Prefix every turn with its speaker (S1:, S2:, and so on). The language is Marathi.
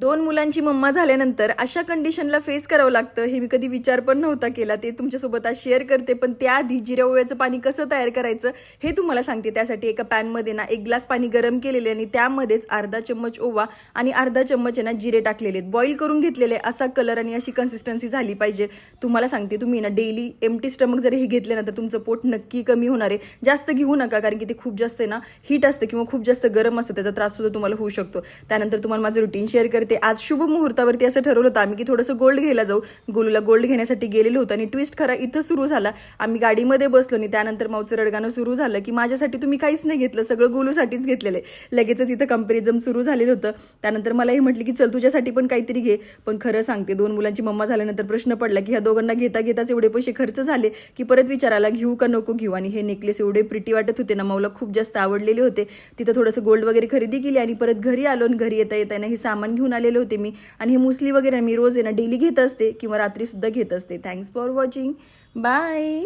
S1: 2 मुलांची मम्मा झाल्यानंतर अशा कंडिशनला फेस करावं लागतं हे मी कधी विचार पण नव्हता केला. ते तुमच्यासोबत आज शेअर करते. पण त्याआधी जिरे ओव्याचं पाणी कसं तयार करायचं हे तुम्हाला सांगते. त्यासाठी एका पॅनमध्ये ना 1 ग्लास पाणी गरम केलेले आणि त्यामध्येच अर्धा चम्मच ओवा आणि अर्धा चम्मच आहे ना जिरे टाकलेले आहेत. बॉईल करून घेतलेले. असा कलर आणि अशी कन्सिस्टन्सी झाली पाहिजे. तुम्हाला सांगते तुम्ही ना डेली एम्प्टी स्टमक जर हे घेतल्यानंतर तुमचं पोट नक्की कमी होणार आहे. जास्त घेऊ नका कारण की ते खूप जास्त आहे ना हीट असतं किंवा खूप जास्त गरम असतं. त्याचा त्रास सुद्धा तुम्हाला होऊ शकतो. त्यानंतर तुम्हाला माझं रुटीन शेअर करते. आज शुभ मुहूर्तावरती असं ठरवलं होतं आम्ही की थोडंसं गोल्ड घ्यायला जाऊ. गोलूला गोल्ड घेण्यासाठी गेलेलो होतो आणि ट्विस्ट खरा इथं सुरू झाला. आम्ही गाडीमध्ये बसलो आणि त्यानंतर मावचं रडगाणं सुरू झालं की माझ्यासाठी तुम्ही काहीच नाही घेतलं, सगळं गोलूसाठीच घेतलेलं आहे. लगेचच इथं कंपॅरिझन सुरू झालेलं होतं. त्यानंतर मला हे म्हटलं की चल तुझ्यासाठी पण काहीतरी घे. पण खरं सांगते 2 मुलांची मम्मा झाल्यानंतर प्रश्न पडला की ह्या दोघांना घेता घेताच एवढे पैसे खर्च झाले की परत विचारायला घेऊ का नको घेऊ. आणि हे नेकलेस एवढे प्रिटी वाटत होते ना, माऊला खूप जास्त आवडलेले होते. तिथं थोडंसं गोल्ड वगैरे खरेदी केली आणि परत घरी आलो आणि घरी येता येताना हे सामान घेऊन आलेले होते मी. आणि हे मुसली वगैरे मी रोज आहे ना डेली घेत असते किंवा रात्री सुद्धा घेत असते. Thanks for watching. बाय.